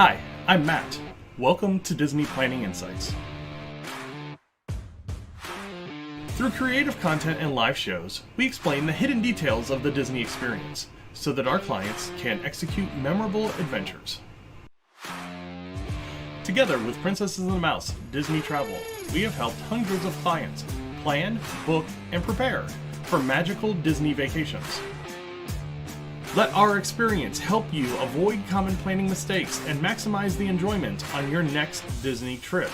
Hi, I'm Matt. Welcome to Disney Planning Insights. Through creative content and live shows, we explain the hidden details of the Disney experience so that our clients can execute memorable adventures. Together with Princesses and the Mouse Disney Travel, we have helped hundreds of clients plan, book, and prepare for magical Disney vacations. Let our experience help you avoid common planning mistakes and maximize the enjoyment on your next Disney trip.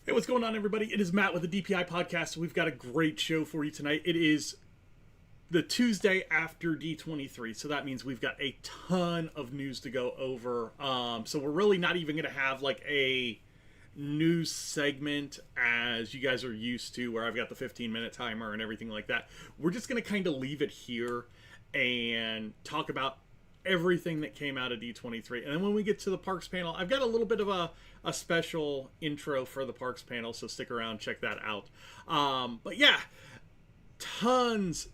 Hey, what's going on, everybody? It is Matt with the DPI podcast. We've got a great show for you tonight. It is the Tuesday after D23, so that means we've got a ton of news to go over. So we're really not even going to have like a news segment as you guys are used to, where I've got the 15-minute timer and everything like that. We're just going to kind of leave it here and talk about everything that came out of D23. And then when we get to the parks panel, I've got a little bit of a special intro for the parks panel, so stick around, check that out. But yeah, tons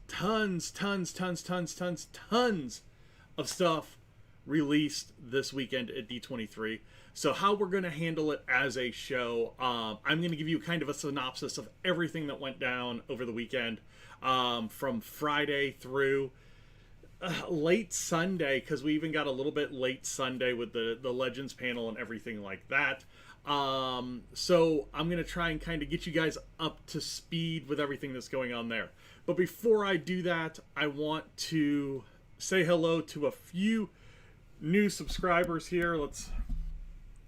of stuff released this weekend at D23. So how we're going to handle it as a show, I'm going to give you kind of a synopsis of everything that went down over the weekend, from Friday through late Sunday, because we even got a little bit late Sunday with the Legends panel and everything like that. So I'm going to try and kind of get you guys up to speed with everything that's going on there. But before I do that, I want to say hello to a few new subscribers here. Let's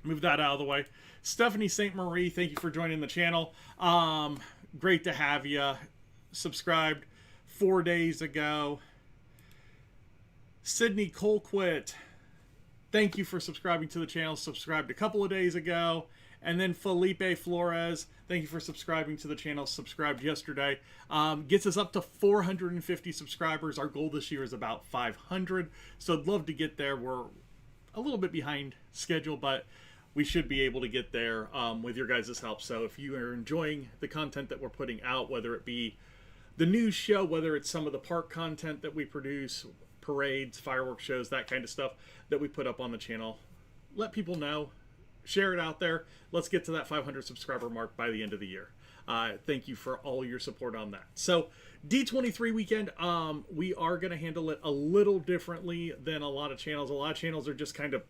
move that out of the way. Stephanie St. Marie, thank you for joining the channel. Great to have you. Subscribed 4 days ago. Sydney Colquitt, thank you for subscribing to the channel. Subscribed a couple of days ago. And then Felipe Flores, thank you for subscribing to the channel. Subscribed yesterday. Gets us up to 450 subscribers. Our goal this year is about 500. So I'd love to get there. We're a little bit behind schedule, but we should be able to get there with your guys' help. So if you are enjoying the content that we're putting out, whether it be the news show, whether it's some of the park content that we produce, parades, fireworks shows, that kind of stuff that we put up on the channel, let people know. Share it out there. Let's get to that 500 subscriber mark by the end of the year. Thank you for all your support on that. So D23 weekend, we are going to handle it a little differently than a lot of channels. A lot of channels are just kind of,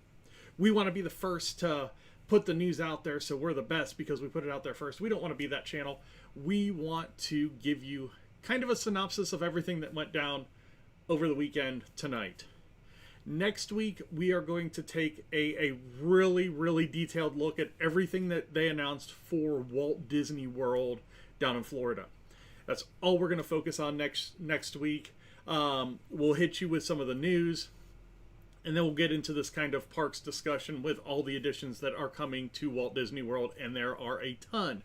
we want to be the first to put the news out there, so we're the best because we put it out there first. We don't want to be that channel. We want to give you kind of a synopsis of everything that went down over the weekend tonight. Next week, we are going to take a really detailed look at everything that they announced for Walt Disney World down in Florida. That's all we're going to focus on next week. We'll hit you with some of the news, and then we'll get into this kind of parks discussion with all the additions that are coming to Walt Disney World, and there are a ton.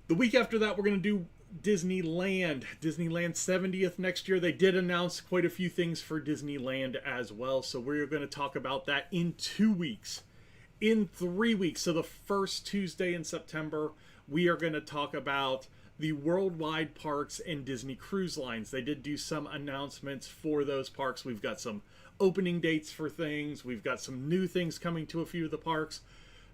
The week after that, we're going to do Disneyland 70th next year. They did announce quite a few things for Disneyland as well, so we're going to talk about that in 2 weeks. In 3 weeks, so the first Tuesday in September, we are going to talk about the worldwide parks and Disney Cruise Lines. They did do some announcements for those parks. We've got some opening dates for things. We've got some new things coming to a few of the parks.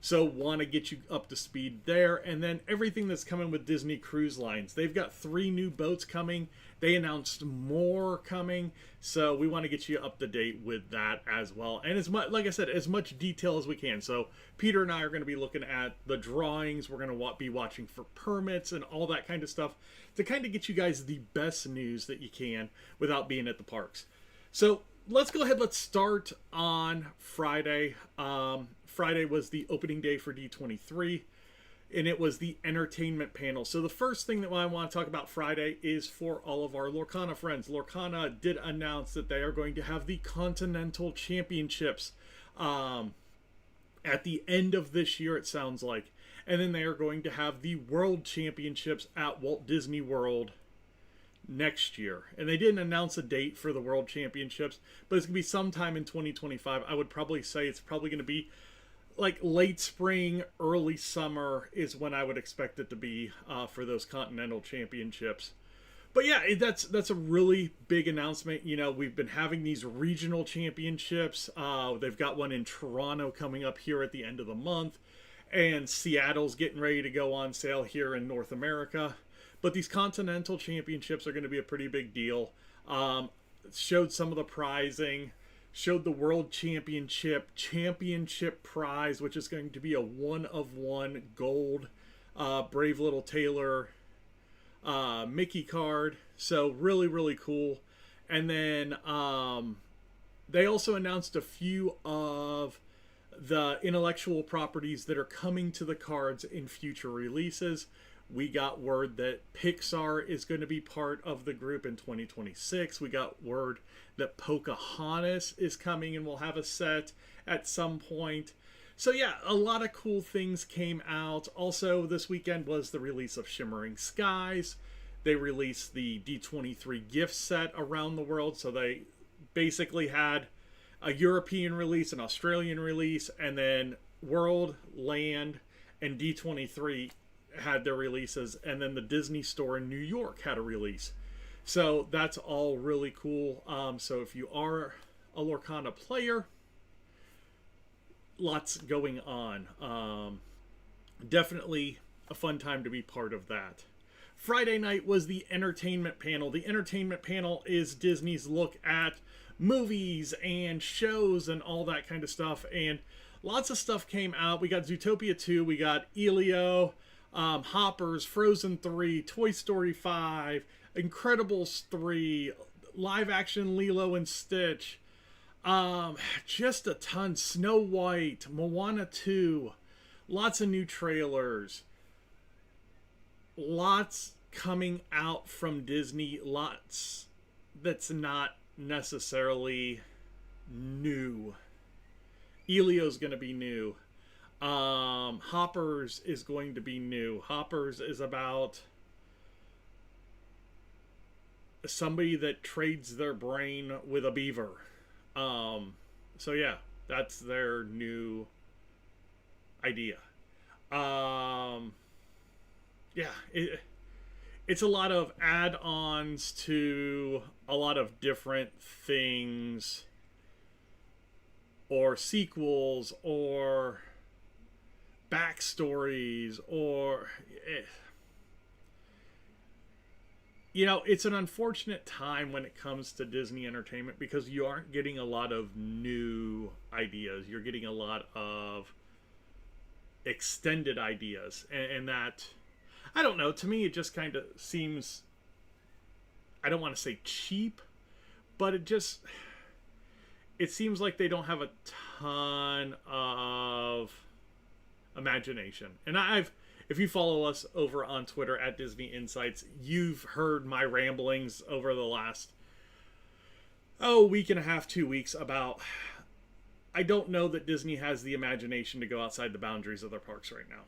So want to get you up to speed there. And then everything that's coming with Disney Cruise Lines. They've got 3 new boats coming. They announced more coming. So we want to get you up to date with that as well. And as much, like I said, as much detail as we can. So Peter and I are going to be looking at the drawings. We're going to be watching for permits and all that kind of stuff to kind of get you guys the best news that you can without being at the parks. So let's go ahead. Let's start on Friday. Friday was the opening day for D23, and it was the entertainment panel. So the first thing that I want to talk about Friday is for all of our Lorcana friends. Lorcana did announce that they are going to have the Continental Championships at the end of this year, it sounds like. And then they are going to have the World Championships at Walt Disney World next year. And they didn't announce a date for the World Championships, but it's going to be sometime in 2025. I would probably say it's probably going to be like late spring, early summer is when I would expect it to be for those Continental Championships. But yeah, that's a really big announcement. You know, we've been having these regional championships. They've got one in Toronto coming up here at the end of the month, and Seattle's getting ready to go on sale here in North America. But these continental championships are going to be a pretty big deal. Showed some of the prizing, showed the world championship prize, which is going to be a 1-of-1 gold Brave Little Taylor Mickey card. So really, really cool. And then they also announced a few of the intellectual properties that are coming to the cards in future releases. We got word that Pixar is going to be part of the group in 2026. We got word that Pocahontas is coming and will have a set at some point. So yeah, a lot of cool things came out. Also, this weekend was the release of Shimmering Skies. They released the D23 gift set around the world. So they basically had a European release, an Australian release, and then World, Land, and D23 had their releases, and then the Disney store in New York had a release. So that's all really cool. So if you are a Lorcana player, lots going on. Definitely a fun time to be part of that. Friday night was the entertainment panel. The entertainment panel is Disney's look at movies and shows and all that kind of stuff. And lots of stuff came out. We got Zootopia 2, we got Elio, Hoppers, Frozen 3, Toy Story 5, Incredibles 3, live action Lilo and Stitch, just a ton. Snow White, Moana 2, lots of new trailers, lots coming out from Disney, lots that's not necessarily new. Elio's gonna be new. Hoppers is going to be new. Hoppers is about somebody that trades their brain with a beaver. So yeah, that's their new idea. Yeah, it's a lot of add-ons to a lot of different things, or sequels, or backstories, or you know, it's an unfortunate time when it comes to Disney Entertainment, because you aren't getting a lot of new ideas. You're getting a lot of extended ideas, and that, I don't know, to me it just kind of seems, I don't want to say cheap, but it seems like they don't have a ton of imagination. And if you follow us over on Twitter at Disney Insights, you've heard my ramblings over the last week and a half, 2 weeks, about, I don't know that Disney has the imagination to go outside the boundaries of their parks right now.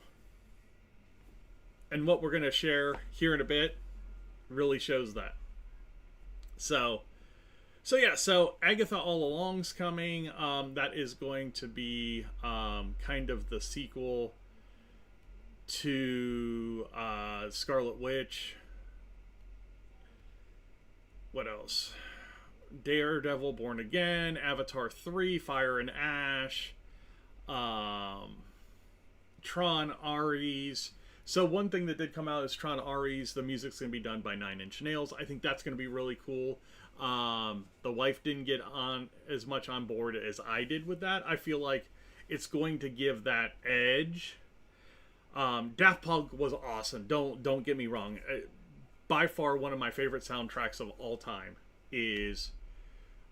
And what we're going to share here in a bit really shows that. So Agatha All Along's coming. That is going to be kind of the sequel to Scarlet Witch. What else? Daredevil Born Again, Avatar 3, Fire and Ash, Tron Ares. So one thing that did come out is Tron Ares. The music's going to be done by Nine Inch Nails. I think that's going to be really cool. The wife didn't get on as much on board as I did with that. I feel like it's going to give that edge. Daft Punk was awesome. Don't get me wrong. By far one of my favorite soundtracks of all time is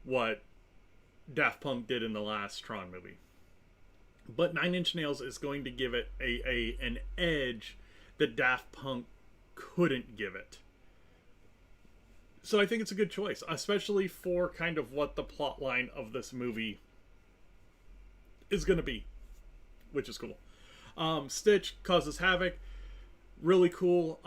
what Daft Punk did in the last Tron movie. But Nine Inch Nails is going to give it an edge that Daft Punk couldn't give it. So I think it's a good choice, especially for kind of what the plot line of this movie is going to be, which is cool. Stitch Causes Havoc, really cool.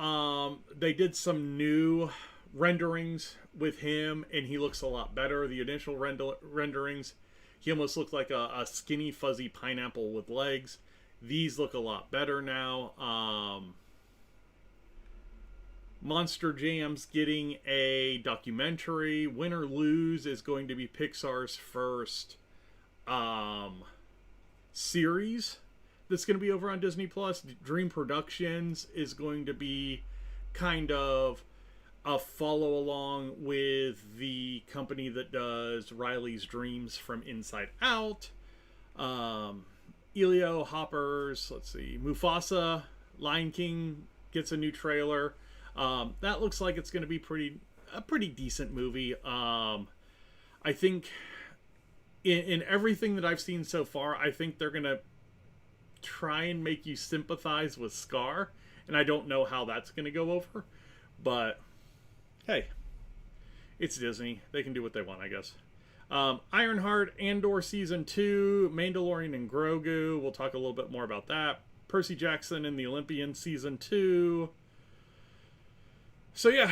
They did some new renderings with him, and he looks a lot better. The initial renderings, he almost looked like a skinny, fuzzy pineapple with legs. These look a lot better now. Monster Jam's getting a documentary. Win or Lose is going to be Pixar's first series that's going to be over on Disney Plus. Dream Productions is going to be kind of a follow along with the company that does Riley's Dreams from Inside Out. Elio Hopper's, let's see, Mufasa, Lion King gets a new trailer. That looks like it's going to be a pretty decent movie. I think in everything that I've seen so far, I think they're going to try and make you sympathize with Scar, and I don't know how that's going to go over, but hey, it's Disney. They can do what they want, I guess. Ironheart, Andor Season 2, Mandalorian and Grogu. We'll talk a little bit more about that. Percy Jackson and the Olympian Season 2. So yeah,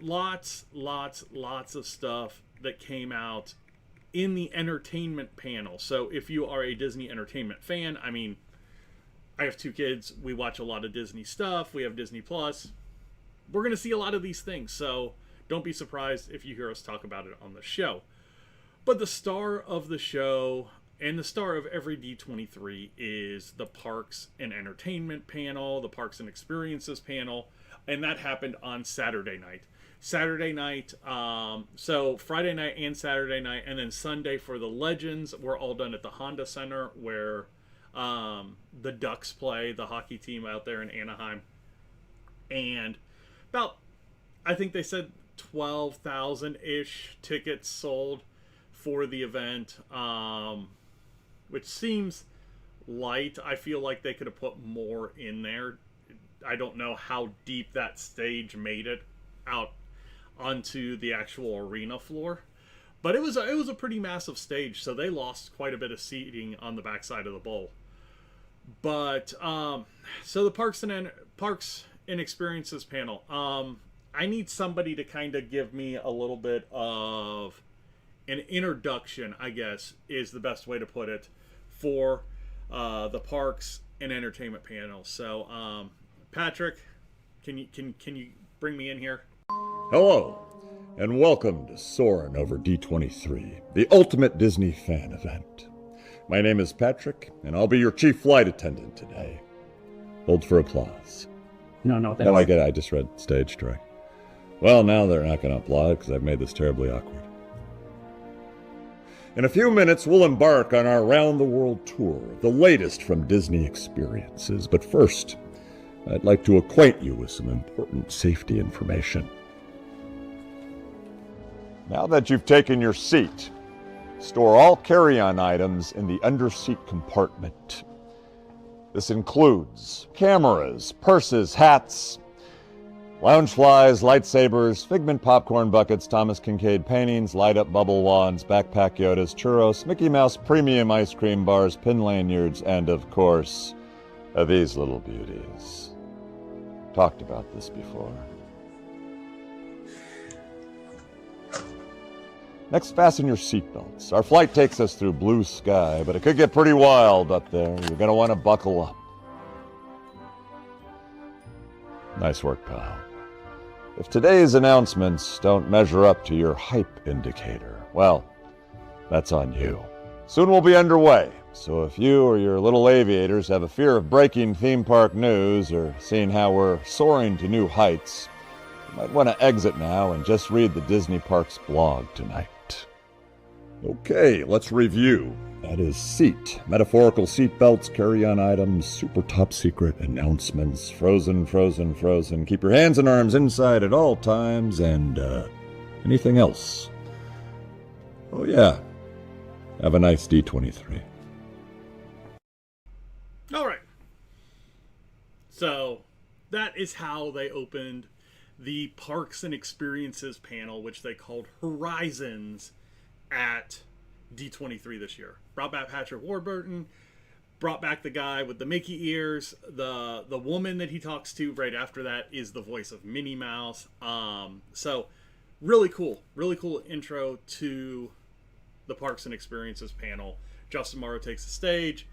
lots of stuff that came out in the entertainment panel. So if you are a Disney entertainment fan, I mean, I have 2 kids. We watch a lot of Disney stuff. We have Disney Plus. We're going to see a lot of these things. So don't be surprised if you hear us talk about it on the show. But the star of the show and the star of every D23 is the Parks and Entertainment panel, the Parks and Experiences panel, and that happened on Saturday night. So Friday night and Saturday night, and then Sunday for the Legends were all done at the Honda Center where the Ducks play, the hockey team out there in Anaheim. And about, I think they said 12,000-ish tickets sold for the event, which seems light. I feel like they could have put more in there. I don't know how deep that stage made it out onto the actual arena floor, but it was a pretty massive stage, so they lost quite a bit of seating on the backside of the bowl. But so the Parks and Experiences panel, I need somebody to kind of give me a little bit of an introduction, I guess is the best way to put it, for the Parks and Entertainment panel. So Patrick, can you bring me in here? Hello, and welcome to Soarin' Over D23, the ultimate Disney fan event. My name is Patrick, and I'll be your chief flight attendant today. Hold for applause. No. I like it. I just read stage strike. Well, now they're not going to applaud because I've made this terribly awkward. In a few minutes, we'll embark on our round-the-world tour, the latest from Disney Experiences. But first, I'd like to acquaint you with some important safety information. Now that you've taken your seat, store all carry-on items in the under-seat compartment. This includes cameras, purses, hats, lounge flies, lightsabers, Figment popcorn buckets, Thomas Kincaid paintings, light-up bubble wands, backpack Yodas, churros, Mickey Mouse premium ice cream bars, pin lanyards, and of course, these little beauties. Talked about this before. Next, fasten your seatbelts. Our flight takes us through blue sky, but it could get pretty wild up there. You're going to want to buckle up. Nice work, pal. If today's announcements don't measure up to your hype indicator, well, that's on you. Soon we'll be underway, so if you or your little aviators have a fear of breaking theme park news or seeing how we're soaring to new heights, you might want to exit now and just read the Disney Parks blog tonight. Okay, let's review. That is seat, metaphorical seat belts, carry-on items, super top secret announcements, frozen. Keep your hands and arms inside at all times, and anything else. Oh yeah, have a nice D23. All right. So that is how they opened the Parks and Experiences panel, which they called Horizons, at D23 this year. Brought back Patrick Warburton, brought back the guy with the Mickey ears. The woman that he talks to right after that is the voice of Minnie Mouse. So really cool intro to the Parks and Experiences panel. Justin Morrow takes the stage.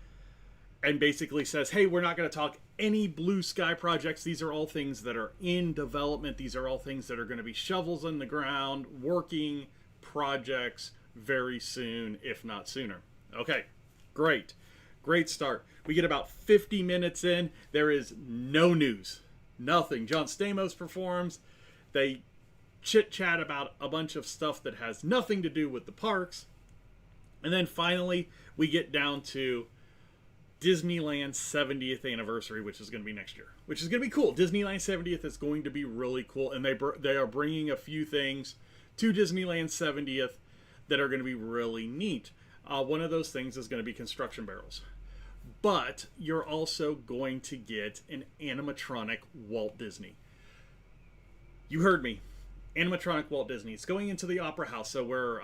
and basically says, hey, we're not going to talk any blue sky projects. These are all things that are in development. These are all things that are going to be shovels in the ground, working projects very soon, if not sooner. Okay, great. Great start. We get about 50 minutes in. There is no news. Nothing. John Stamos performs. They chit-chat about a bunch of stuff that has nothing to do with the parks. And then finally, we get down to Disneyland's 70th anniversary, which is going to be next year, which is going to be cool. Disneyland 70th is going to be really cool, and they are bringing a few things to Disneyland 70th that are going to be really neat. One of those things is going to be construction barrels. But you're also going to get an animatronic Walt Disney. You heard me. Animatronic Walt Disney. It's going into the Opera House, so where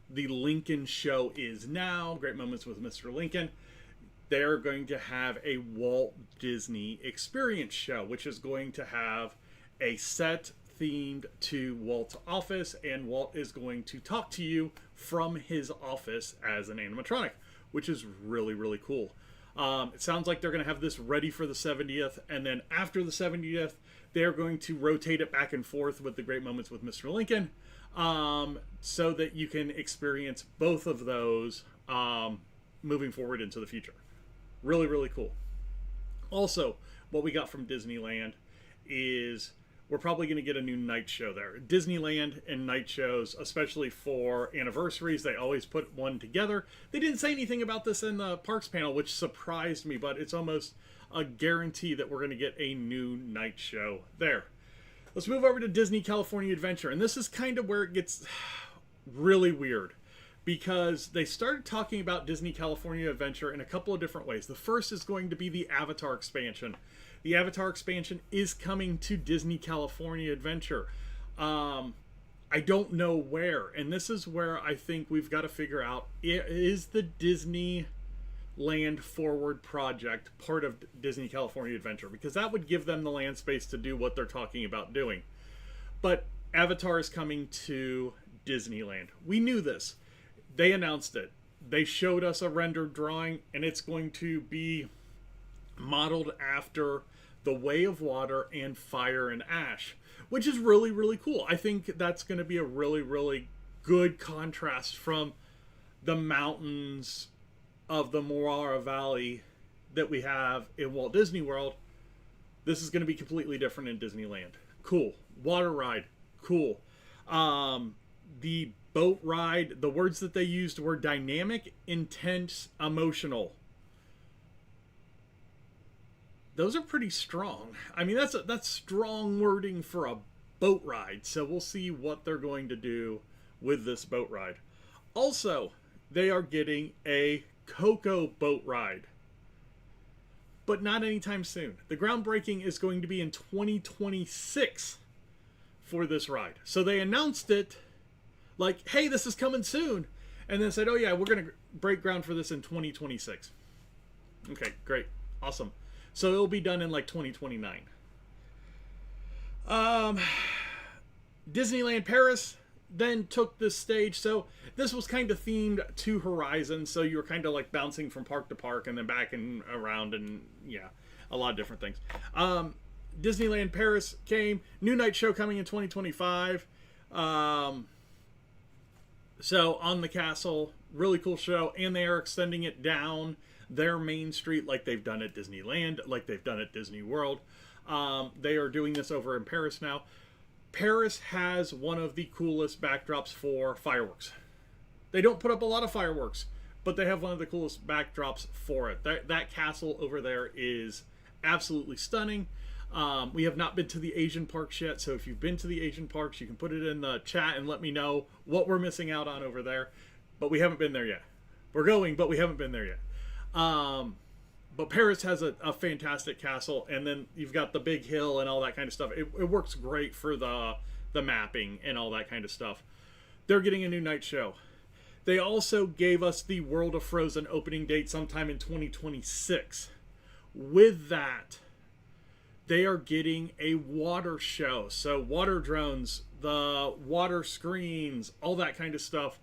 the Lincoln show is now, Great Moments with Mr. Lincoln. They're going to have a Walt Disney Experience show, which is going to have a set themed to Walt's office, and Walt is going to talk to you from his office as an animatronic, which is really, really cool. It sounds like they're going to have this ready for the 70th, and then after the 70th, they're going to rotate it back and forth with the Great Moments with Mr. Lincoln, so that you can experience both of those moving forward into the future. Really, really cool. Also, what we got from Disneyland is we're probably going to get a new night show there. Disneyland and night shows, especially for anniversaries, they always put one together. They didn't say anything about this in the parks panel, which surprised me, but it's almost a guarantee that we're going to get a new night show there. Let's move over to Disney California Adventure, and this is kind of where it gets really weird, because they started talking about Disney California Adventure in a couple of different ways. The first is going to be the Avatar expansion. The Avatar expansion is coming to Disney California Adventure. I don't know where, and this is where I think we've got to figure out, is the Disneyland Forward project part of Disney California Adventure? Because that would give them the land space to do what they're talking about doing. But Avatar is coming to Disneyland. We knew this. They announced it. They showed us a rendered drawing, and it's going to be modeled after The Way of Water and Fire and Ash, which is really, really cool. I think that's going to be a really, really good contrast from the mountains of the Moara Valley that we have in Walt Disney World. This is going to be completely different in Disneyland. Cool. Water ride. Cool. The boat ride, the words that they used were dynamic, intense, emotional. Those are pretty strong. I mean, that's strong wording for a boat ride. So we'll see what they're going to do with this boat ride. Also, they are getting a Coco boat ride, but not anytime soon. The groundbreaking is going to be in 2026 for this ride. So they announced it like, hey, this is coming soon. And then said, oh yeah, we're going to break ground for this in 2026. Okay, great. Awesome. So it'll be done in like 2029. Disneyland Paris then took this stage. So this was kind of themed to Horizon. So you were kind of like bouncing from park to park and then back and around, and yeah, a lot of different things. Disneyland Paris came. New night show coming in 2025. So on the castle, really cool show, and they are extending it down their main street like they've done at Disneyland, like they've done at Disney World. They are doing this over in Paris now. Paris has one of the coolest backdrops for fireworks. They don't put up a lot of fireworks, but they have one of the coolest backdrops for it. That castle over there is absolutely stunning. We have not been to the Asian parks yet, so if you've been to the Asian parks, you can put it in the chat and let me know what we're missing out on over there. But we haven't been there yet. We're going, but we haven't been there yet. But Paris has a fantastic castle, and then you've got the big hill and all that kind of stuff. It works great for the mapping and all that kind of stuff. They're getting a new night show. They also gave us the World of Frozen opening date sometime in 2026. With that, they are getting a water show. So water drones, the water screens, all that kind of stuff.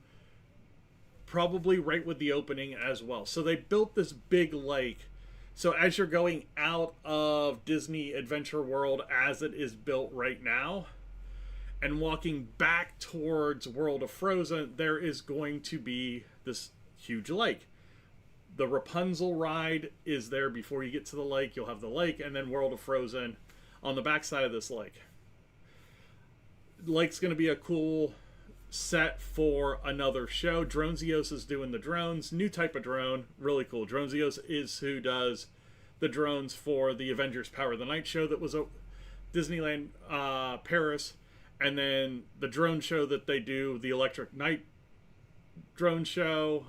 probably right with the opening as well. So they built this big lake. So as you're going out of Disney Adventure World as it is built right now, and walking back towards World of Frozen, there is going to be this huge lake. The Rapunzel ride is there before you get to the lake. You'll have the lake, and then World of Frozen on the backside of this lake. Lake's going to be a cool set for another show. Dronezios is doing the drones. New type of drone. Really cool. Dronezios is who does the drones for the Avengers Power of the Night show that was at Disneyland Paris. And then the drone show that they do, the Electric Night drone show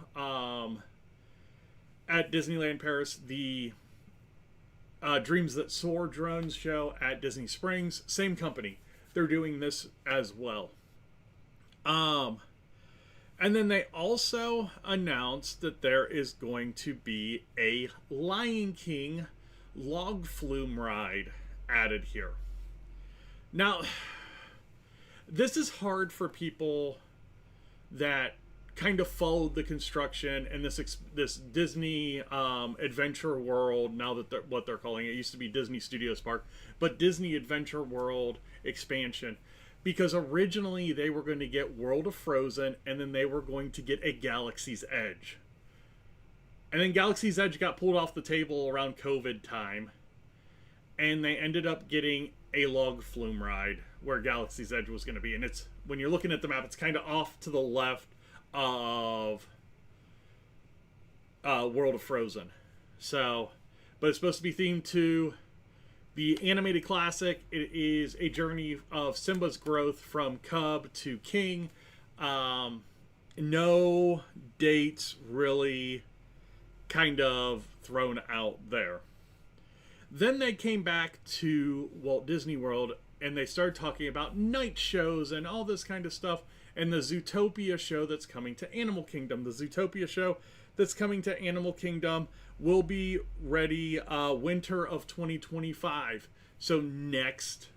at Disneyland Paris, the Dreams That Soar drones show at Disney Springs, same company. They're doing this as well. And then they also announced that there is going to be a Lion King log flume ride added here. Now, this is hard for people that kind of followed the construction and this Disney Adventure World, now that what they're calling it. It used to be Disney Studios Park, but Disney Adventure World expansion. Because originally they were going to get World of Frozen, and then they were going to get a Galaxy's Edge. And then Galaxy's Edge got pulled off the table around COVID time, and they ended up getting a log flume ride where Galaxy's Edge was going to be. And it's, when you're looking at the map, it's kind of off to the left of World of Frozen. So, but it's supposed to be themed to the animated classic. It is a journey of Simba's growth from cub to king. No dates really kind of thrown out there. Then they came back to Walt Disney World and they started talking about night shows and all this kind of stuff, and the Zootopia show that's coming to Animal Kingdom. The Zootopia show that's coming to Animal Kingdom will be ready winter of 2025, so next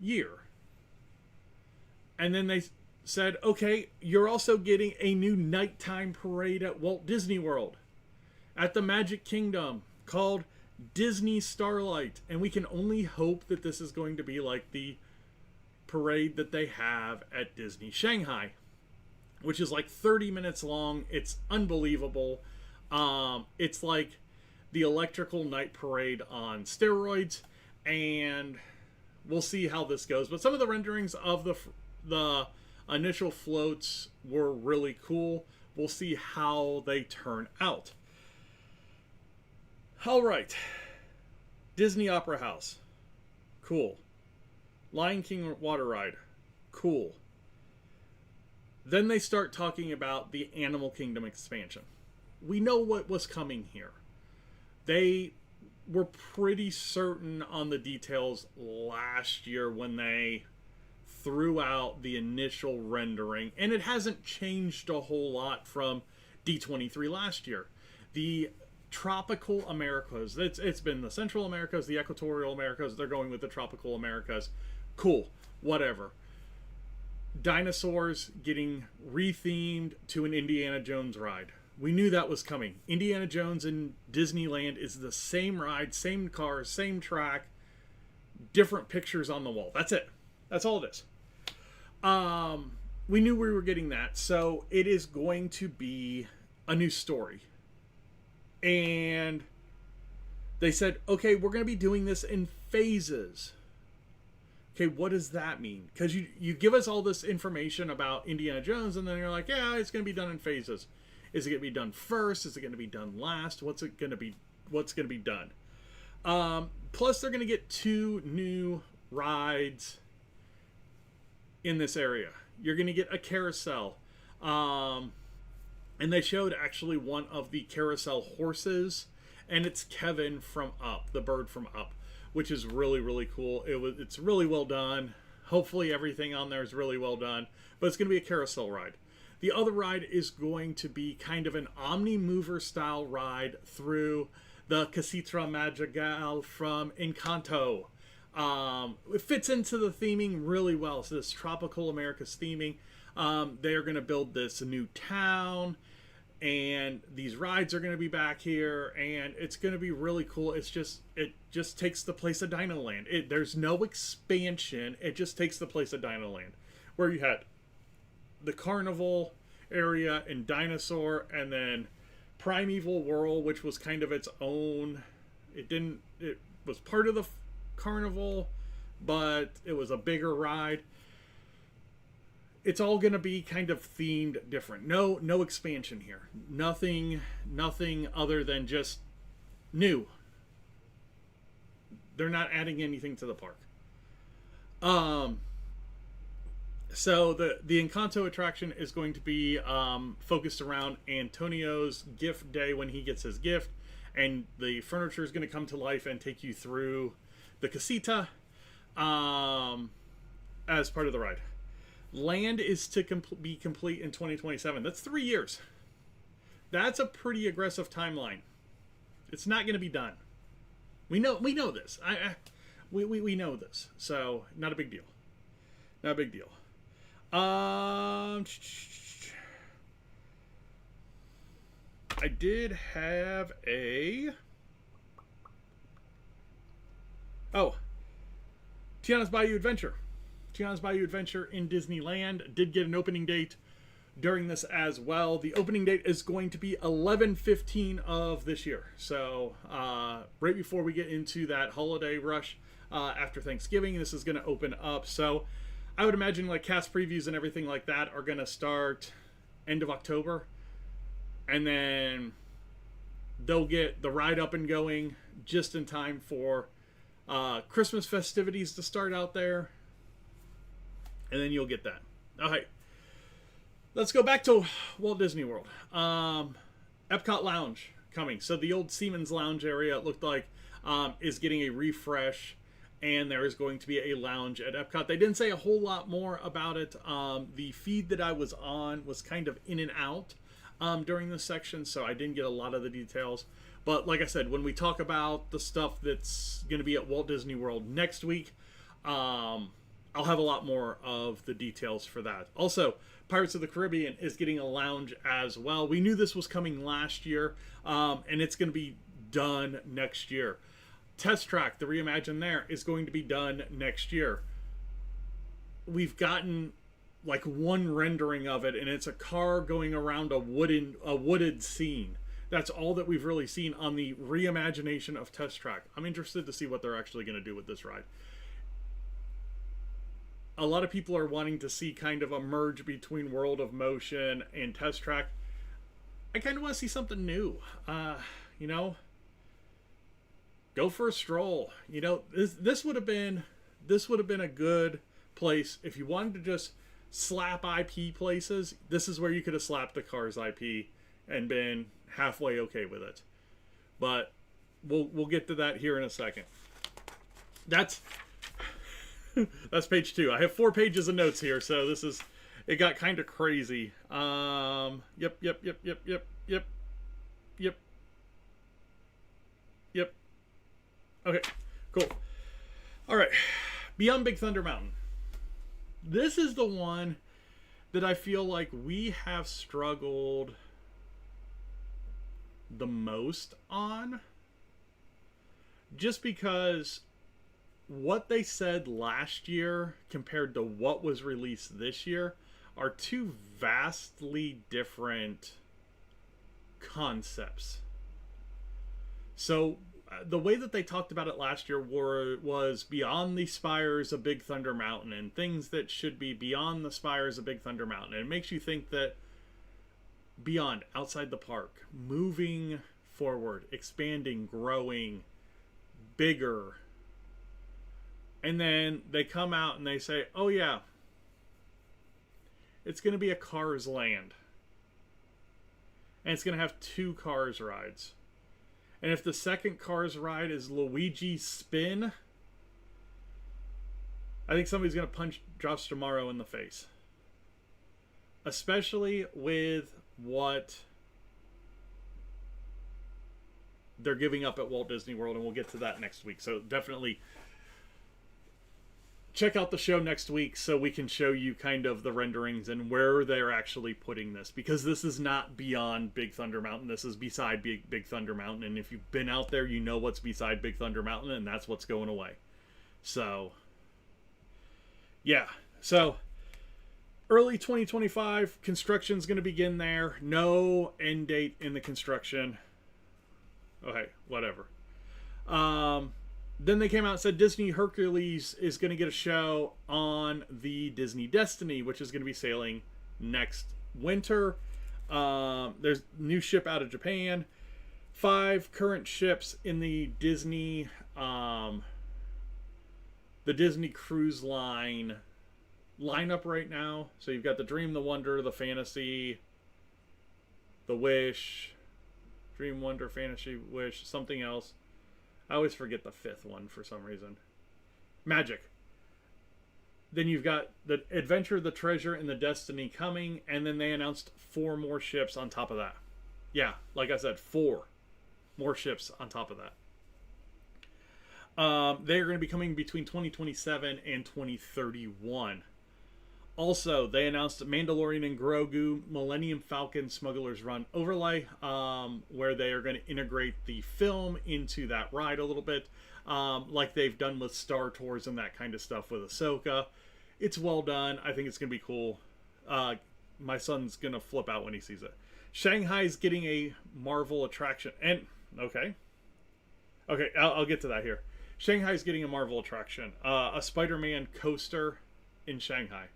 year. And then they said, okay, you're also getting a new nighttime parade at Walt Disney World at the Magic Kingdom called Disney Starlight, and we can only hope that this is going to be like the parade that they have at Disney Shanghai, which is like 30 minutes long. It's unbelievable. It's like the electrical night parade on steroids, and we'll see how this goes. But some of the renderings of the initial floats were really cool. We'll see how they turn out. All right, Disney Opera House, cool. Lion King water ride, cool. Then they start talking about the Animal Kingdom expansion. We know what was coming here. They were pretty certain on the details last year when they threw out the initial rendering, and it hasn't changed a whole lot from D23 last year. The tropical Americas. It's been the Central Americas, the Equatorial Americas. They're going with the tropical Americas. Cool. Whatever. Dinosaurs getting rethemed to an Indiana Jones ride. We knew that was coming. Indiana Jones in Disneyland is the same ride, same cars, same track, different pictures on the wall. That's it. That's all it is. We knew we were getting that. So it is going to be a new story. And they said, okay, we're going to be doing this in phases. Okay, what does that mean? Because you give us all this information about Indiana Jones, and then you're like, yeah, it's going to be done in phases. Is it going to be done first? Is it going to be done last? What's going to be done? Plus, they're going to get 2 new rides in this area. You're going to get a carousel. And they showed actually one of the carousel horses, and it's Kevin from Up, the bird from Up, which is really, really cool. It's really well done. Hopefully everything on there is really well done, but it's going to be a carousel ride. The other ride is going to be kind of an Omni-Mover style ride through the Casitra Madrigal from Encanto. It fits into the theming really well. So this tropical America's theming. They are going to build this new town. and these rides are going to be back here, and it's going to be really cool. It just takes the place of Dino Land. There's no expansion. It just takes the place of Dino Land, where you had the carnival area and dinosaur, and then Primeval Whirl, which was kind of its own. It was part of the carnival, but it was a bigger ride. It's all going to be kind of themed different. No expansion here. Nothing other than just new. They're not adding anything to the park. So the Encanto attraction is going to be focused around Antonio's gift day when he gets his gift, and the furniture is going to come to life and take you through the casita as part of the ride. Land is to be complete in 2027. That's 3 years. That's a pretty aggressive timeline. It's not going to be done. We know this. We know this. So not a big deal. Not a big deal. I did have a... Oh. Tiana's Bayou Adventure. Tiana's Bayou Adventure in Disneyland did get an opening date during this as well. The opening date is going to be 11/15 of this year. So right before we get into that holiday rush after Thanksgiving, this is going to open up. So I would imagine like cast previews and everything like that are going to start end of October. And then they'll get the ride up and going just in time for Christmas festivities to start out there. And then you'll get that. All right. Let's go back to Walt Disney World. Epcot Lounge coming. So the old Siemens Lounge area, it looked like, is getting a refresh. And there is going to be a lounge at Epcot. They didn't say a whole lot more about it. The feed that I was on was kind of in and out during this section, so I didn't get a lot of the details. But like I said, when we talk about the stuff that's going to be at Walt Disney World next week, I'll have a lot more of the details for that. Also, Pirates of the Caribbean is getting a lounge as well. We knew this was coming last year, and it's going to be done next year. Test Track, the reimagine there, is going to be done next year. We've gotten like one rendering of it, and it's a car going around a wooded scene. That's all that we've really seen on the reimagination of Test Track. I'm interested to see what they're actually going to do with this ride. A lot of people are wanting to see kind of a merge between World of Motion and Test Track. I kind of want to see something new. You know, go for a stroll. You know, this would have been a good place if you wanted to just slap IP places. This is where you could have slapped the Cars IP and been halfway okay with it. But we'll get to that here in a second. That's page 2. I have 4 pages of notes here, so it got kind of crazy. Yep. Okay, cool. All right, Beyond Big Thunder Mountain. This is the one that I feel like we have struggled the most on, just because what they said last year compared to what was released this year are two vastly different concepts. So the way that they talked about it last year was beyond the spires of Big Thunder Mountain and things that should be beyond the spires of Big Thunder Mountain. And it makes you think that beyond, outside the park, moving forward, expanding, growing, bigger. And then they come out and they say, oh yeah, it's going to be a Cars Land. And it's going to have 2 Cars rides. And if the second Cars ride is Luigi's Spin, I think somebody's going to punch Josh D'Amaro in the face. Especially with what they're giving up at Walt Disney World, and we'll get to that next week. So definitely check out the show next week so we can show you kind of the renderings and where they're actually putting this, because this is not beyond Big Thunder Mountain. This is beside Big Thunder Mountain, and if you've been out there, you know what's beside Big Thunder Mountain, and that's what's going away. So yeah, so early 2025 construction's going to begin there. No end date in the construction. Okay, whatever. Then they came out and said Disney Hercules is going to get a show on the Disney Destiny, which is going to be sailing next winter. There's a new ship out of Japan. 5 current ships in the Disney Cruise Line lineup right now. So you've got the Dream, the Wonder, the Fantasy, the Wish, Dream, Wonder, Fantasy, Wish, something else. I always forget the 5th one for some reason. Magic. Then you've got the Adventure, the Treasure, and the Destiny coming, and then they announced 4 more ships on top of that. Yeah, like I said, 4 more ships on top of that. They're going to be coming between 2027 and 2031. Also, they announced Mandalorian and Grogu Millennium Falcon Smuggler's Run overlay, where they are going to integrate the film into that ride a little bit, like they've done with Star Tours and that kind of stuff with Ahsoka. It's well done. I think it's going to be cool. My son's going to flip out when he sees it. Shanghai's getting a Marvel attraction. And, okay, I'll get to that here. Shanghai's getting a Marvel attraction. A Spider-Man coaster in Shanghai.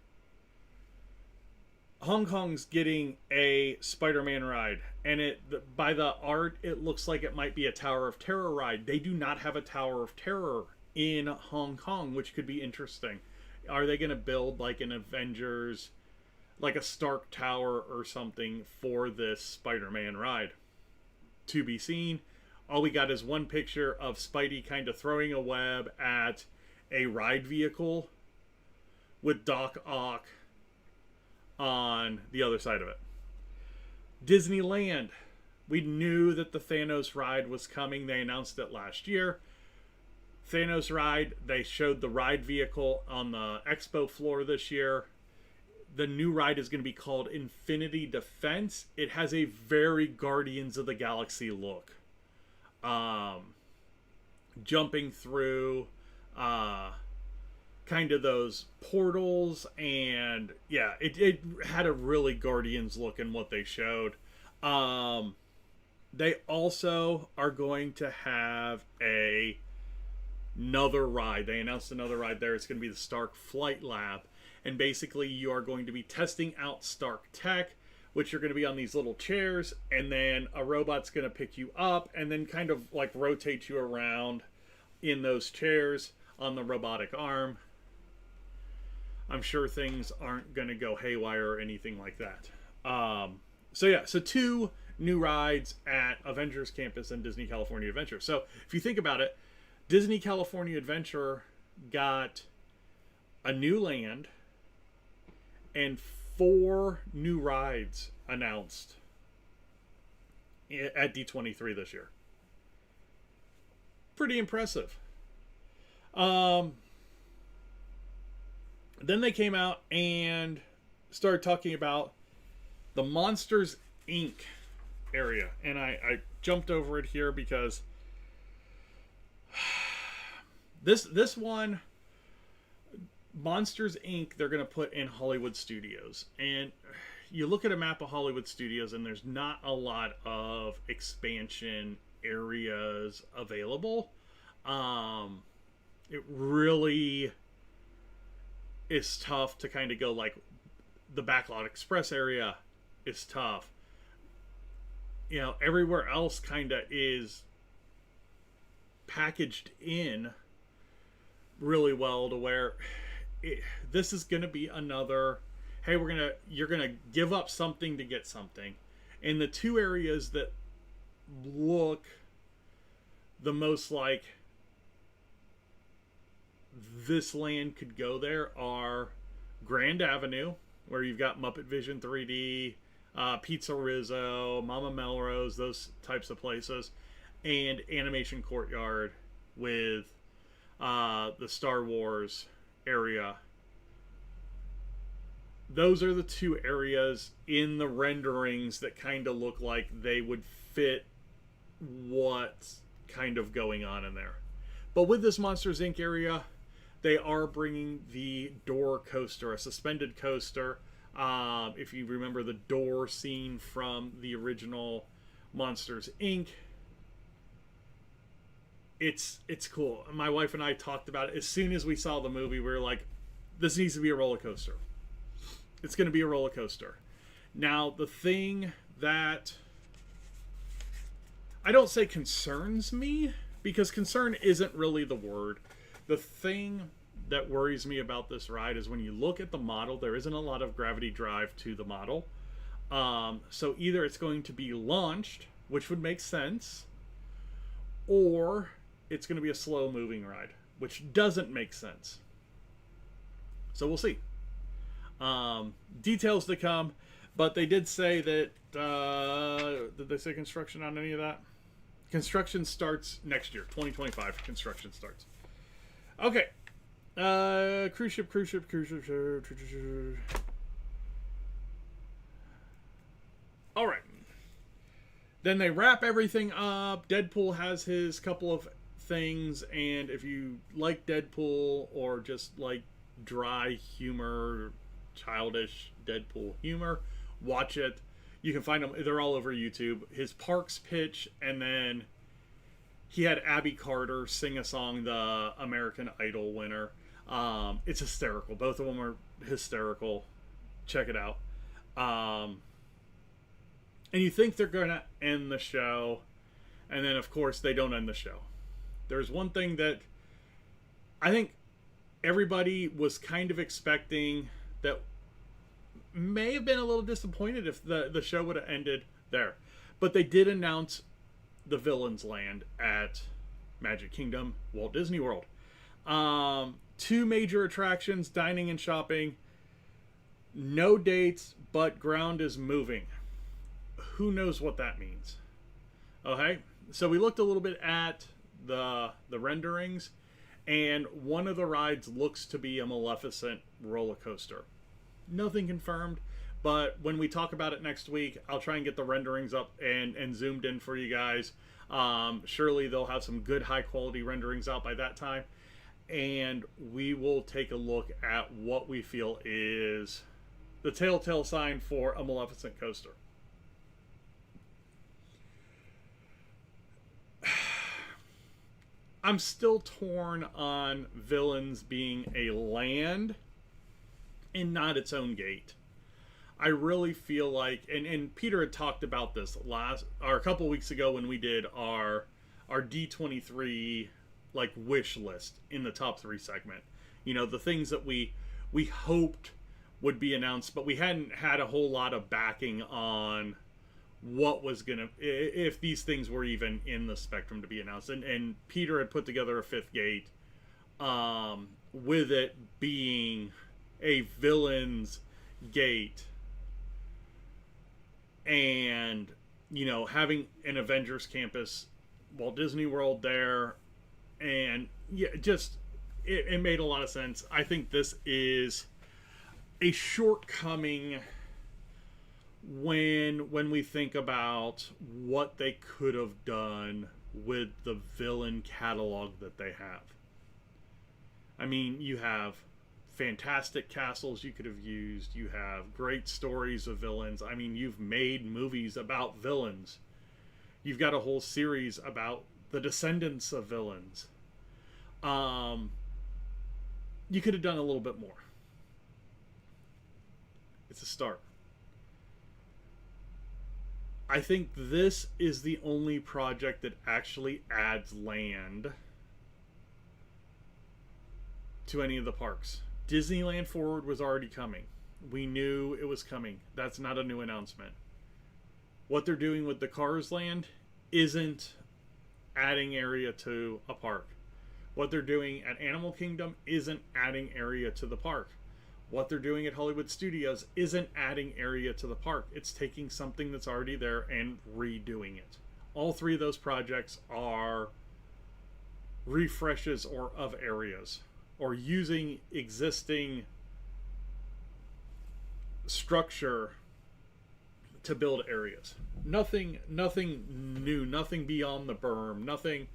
Hong Kong's getting a Spider-Man ride, and by the art, it looks like it might be a Tower of Terror ride. They do not have a Tower of Terror in Hong Kong, which could be interesting. Are they going to build like an Avengers, like a Stark Tower or something for this Spider-Man ride? To be seen. All we got is one picture of Spidey kind of throwing a web at a ride vehicle with Doc Ock on the other side of it. Disneyland. We knew that the Thanos ride was coming. They announced it last year. Thanos ride, they showed the ride vehicle on the expo floor this year. The new ride is going to be called Infinity Defense. It has a very Guardians of the Galaxy look. Jumping through kind of those portals, and yeah, it had a really Guardians look in what they showed. They also are going to have another ride. They announced another ride there. It's going to be the Stark Flight Lab, and basically you are going to be testing out Stark tech, which are going to be on these little chairs, and then a robot's going to pick you up and then kind of like rotate you around in those chairs on the robotic arm. I'm sure things aren't going to go haywire or anything like that. So 2 new rides at Avengers Campus and Disney California Adventure. So if you think about it, Disney California Adventure got a new land and 4 new rides announced at D23 this year. Pretty impressive. Then they came out and started talking about the Monsters Inc. area. And I jumped over it here because this one, Monsters Inc., they're going to put in Hollywood Studios. And you look at a map of Hollywood Studios and there's not a lot of expansion areas available. It really is tough to kind of go, like, the Backlot Express area is tough. You know, everywhere else kind of is packaged in really well to where this is going to be another, hey, you're going to give up something to get something. And the 2 areas that look the most like this land could go there are Grand Avenue, where you've got Muppet Vision 3D, Pizza Rizzo, Mama Melrose, those types of places, and Animation Courtyard with the Star Wars area, those are the two areas in the renderings that kind of look like they would fit what's kind of going on in there. But with this Monsters Inc. area, they are bringing the door coaster, a suspended coaster. If you remember the door scene from the original Monsters Inc., it's cool. My wife and I talked about it. As soon as we saw the movie, we were like, this needs to be a roller coaster. It's going to be a roller coaster. Now, the thing that I don't say concerns me, because concern isn't really the word. The thing that worries me about this ride is when you look at the model, there isn't a lot of gravity drive to the model. So either it's going to be launched, which would make sense, or it's going to be a slow moving ride, which doesn't make sense. So we'll see. Details to come, but they did say that, did they say construction on any of that? Construction starts next year, 2025. Construction starts. Okay. Cruise ship. All right. Then they wrap everything up. Deadpool has his couple of things, and if you like Deadpool or just like dry humor, childish Deadpool humor, watch it. You can find them, they're all over YouTube. His Parks pitch, and then he had Abby Carter sing a song, the American Idol winner. It's hysterical. Both of them are hysterical. Check it out. And you think they're going to end the show, and then of course they don't end the show. There's one thing that I think everybody was kind of expecting that may have been a little disappointed if the show would have ended there. But they did announce the Villains Land at Magic Kingdom, Walt Disney World. 2 major attractions, dining and shopping. No dates, but ground is moving. Who knows what that means? Okay, so we looked a little bit at the renderings, and one of the rides looks to be a Maleficent roller coaster. Nothing confirmed, but when we talk about it next week, I'll try and get the renderings up and zoomed in for you guys. Surely they'll have some good high quality renderings out by that time, and we will take a look at what we feel is the telltale sign for a Maleficent coaster. I'm still torn on Villains being a land and not its own gate. I really feel like, and Peter had talked about this a couple weeks ago when we did our D23 like wish list in the top 3 segment. You know, the things that we hoped would be announced, but we hadn't had a whole lot of backing on what was gonna, if these things were even in the spectrum to be announced. And Peter had put together a 5th gate, with it being a Villains gate, and you know, having an Avengers campus, Walt Disney World there, and yeah, just it made a lot of sense. I think this is a shortcoming when we think about what they could have done with the villain catalog that they have. I mean, you have fantastic castles you could have used. You have great stories of villains. I mean, you've made movies about villains. You've got a whole series about the descendants of villains. You could have done a little bit more. It's a start. I think this is the only project that actually adds land to any of the parks. Disneyland Forward was already coming. We knew it was coming. That's not a new announcement. What they're doing with the Cars Land isn't adding area to a park. What they're doing at Animal Kingdom isn't adding area to the park. What they're doing at Hollywood Studios isn't adding area to the park. It's taking something that's already there and redoing it. All 3 of those projects are refreshes or of areas. or using existing structure to build areas. Nothing new, nothing beyond the berm, nothing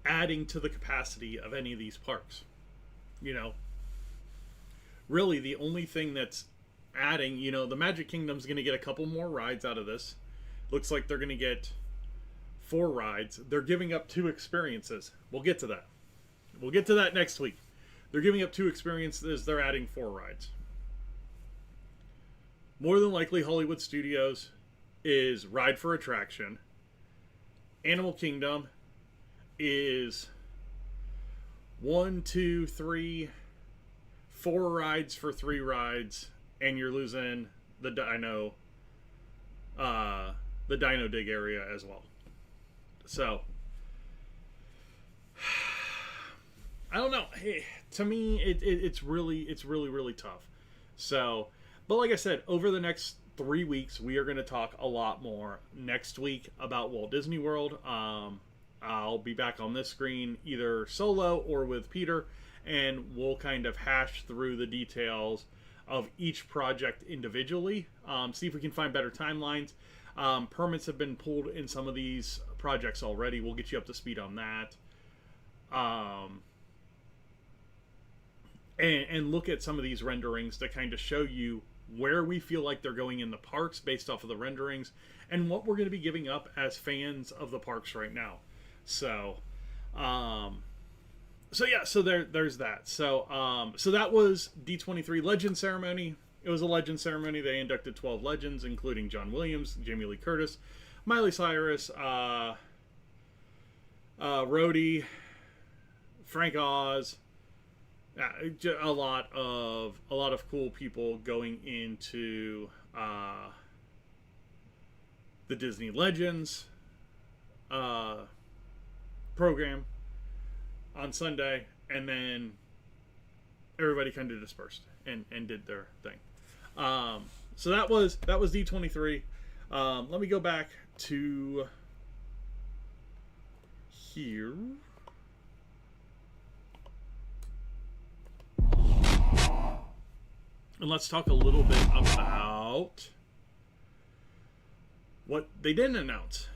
adding to the capacity of any of these parks. You know, really the only thing that's adding, you know, the Magic Kingdom's going to get a couple more rides out of this. Looks like they're going to get 4 rides. They're giving up 2 experiences. We'll get to that. We'll get to that next week. They're giving up 2 experiences. They're adding 4 rides. More than likely, Hollywood Studios is Ride for Attraction. Animal Kingdom is 1, 2, 3, 4 rides for 3 rides, and you're losing the Dino Dig area as well. So I don't know. Hey, to me, it's really tough. So, but like I said, over the next 3 weeks, we are going to talk a lot more next week about Walt Disney World. I'll be back on this screen either solo or with Peter, and we'll kind of hash through the details of each project individually. See if we can find better timelines. Permits have been pulled in some of these projects already. We'll get you up to speed on that. And look at some of these renderings to kind of show you where we feel like they're going in the parks based off of the renderings, and what we're going to be giving up as fans of the parks right now. So, so there's that. So that was D23 Legend Ceremony. It was a Legend Ceremony. They inducted 12 legends, including John Williams, Jamie Lee Curtis, Miley Cyrus, Rhodey, Frank Oz. A lot of cool people going into the Disney Legends program on Sunday, and then everybody kind of dispersed and did their thing. So that was D23. Let me go back to here. And let's talk a little bit about what they didn't announce.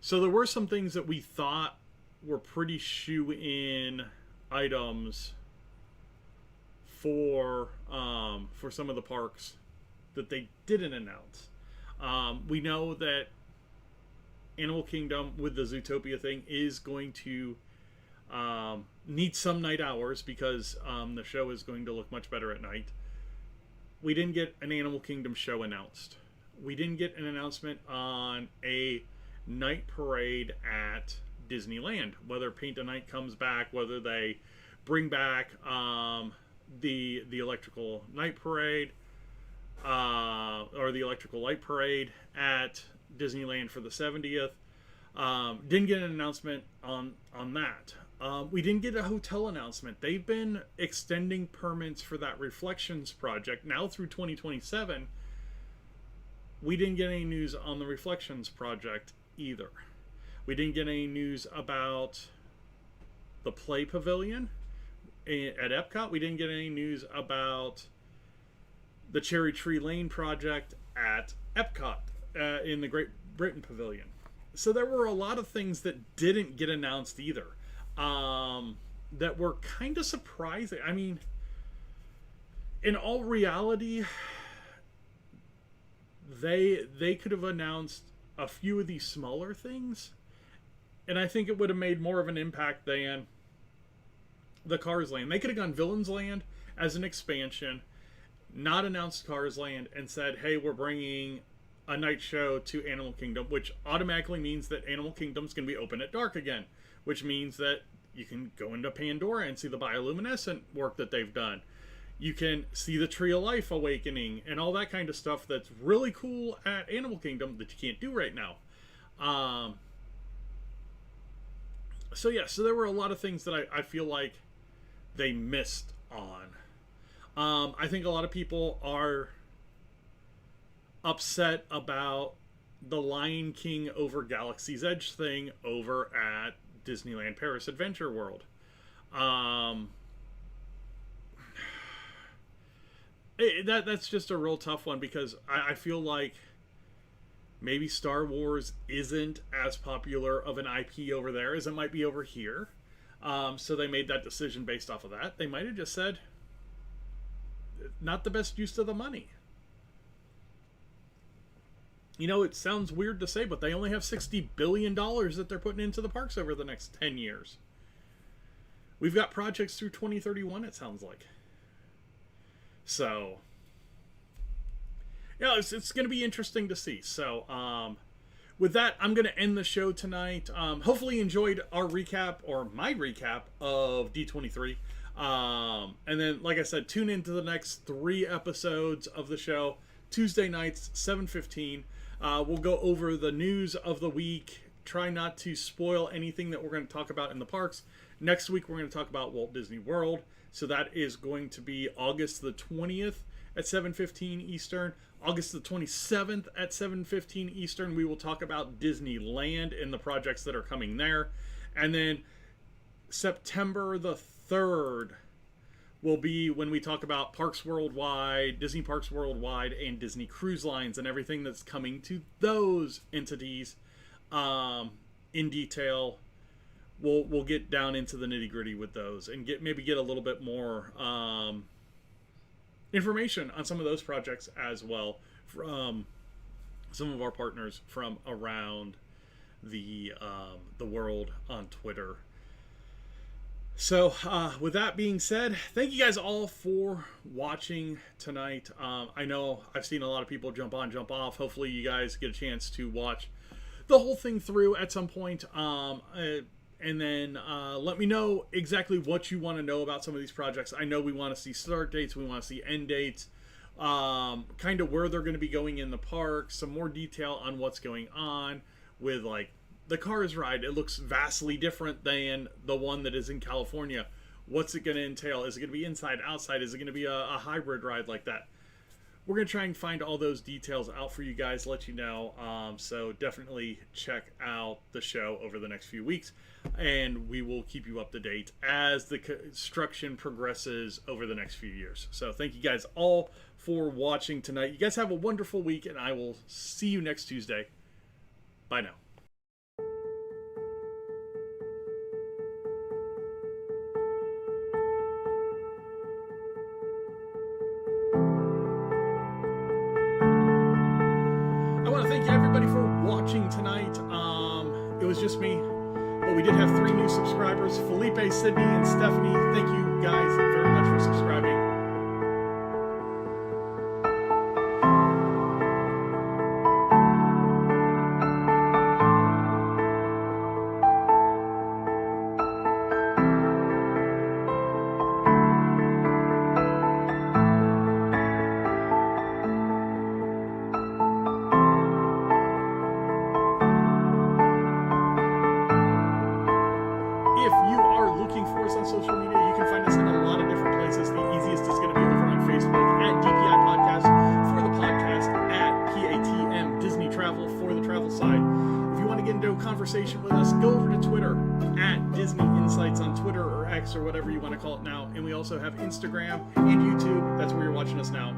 So there were some things that we thought were pretty shoe-in items for some of the parks that they didn't announce. We know that Animal Kingdom with the Zootopia thing is going to need some night hours because the show is going to look much better at night. We didn't get an Animal Kingdom show announced. We didn't get an announcement on a night parade at Disneyland, whether Paint a Night comes back, whether they bring back the electrical night parade or the electrical light parade at Disneyland for the 70th. Didn't get an announcement on that. We didn't get a hotel announcement. They've been extending permits for that Reflections project now through 2027. We didn't get any news on the Reflections project either. We didn't get any news about the Play Pavilion at Epcot. We didn't get any news about the Cherry Tree Lane project at Epcot in the Great Britain Pavilion. So there were a lot of things that didn't get announced either. That were kind of surprising. I mean, in all reality, they could have announced a few of these smaller things, and I think it would have made more of an impact than the Cars Land. They could have gone Villains Land as an expansion, not announced Cars Land, and said, hey, we're bringing a night show to Animal Kingdom, which automatically means that Animal Kingdom's going to be open at dark again, which means that you can go into Pandora and see the bioluminescent work that they've done. You can see the Tree of Life awakening and all that kind of stuff that's really cool at Animal Kingdom that you can't do right now. So there were a lot of things that I feel like they missed on. I think a lot of people are upset about the Lion King over Galaxy's Edge thing over at Disneyland Paris Adventure World. That's just a real tough one, because I feel like maybe Star Wars isn't as popular of an IP over there as it might be over here. So they made that decision based off of that. They might have just said, not the best use of the money. You know, it sounds weird to say, but they only have $60 billion that they're putting into the parks over the next 10 years. We've got projects through 2031, it sounds like. So, yeah, it's going to be interesting to see. So, with that, I'm going to end the show tonight. Hopefully you enjoyed our recap, or my recap, of D23. And then, like I said, tune into the next 3 episodes of the show. Tuesday nights, 7:15. We'll go over the news of the week. Try not to spoil anything that we're going to talk about in the parks. Next week, we're going to talk about Walt Disney World. So that is going to be August the 20th at 7:15 Eastern. August the 27th at 7:15 Eastern, we will talk about Disneyland and the projects that are coming there. And then September the 3rd will be when we talk about Parks Worldwide, Disney Parks Worldwide, and Disney Cruise Lines and everything that's coming to those entities in detail. We'll get down into the nitty-gritty with those and maybe get a little bit more information on some of those projects as well from some of our partners from around the world on Twitter. So with that being said, thank you guys all for watching tonight. I know I've seen a lot of people jump on, jump off. Hopefully you guys get a chance to watch the whole thing through at some point. And then let me know exactly what you want to know about some of these projects. I know we want to see start dates. We want to see end dates. Kind of where they're going to be going in the park. Some more detail on what's going on with, like, the Cars ride. It looks vastly different than the one that is in California. What's it going to entail? Is it going to be inside, outside? Is it going to be a hybrid ride like that? We're going to try and find all those details out for you guys, let you know. So definitely check out the show over the next few weeks, and we will keep you up to date as the construction progresses over the next few years. So thank you guys all for watching tonight. You guys have a wonderful week, and I will see you next Tuesday. Bye now. Tonight, it was just me, but we did have 3 new subscribers, Felipe, Sydney, and Stephanie. Thank you guys very much for subscribing. On social media, you can find us in a lot of different places. The easiest is going to be over on Facebook at DPI Podcast for the podcast, at PATM Disney Travel for the travel side. If you want to get into a conversation with us, go over to Twitter at Disney Insights on Twitter or X or whatever you want to call it now. And we also have Instagram and YouTube. That's where you're watching us now.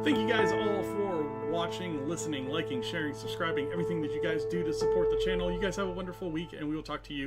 Thank you guys all for watching, listening, liking, sharing, subscribing, everything that you guys do to support the channel. You guys have a wonderful week, and we will talk to you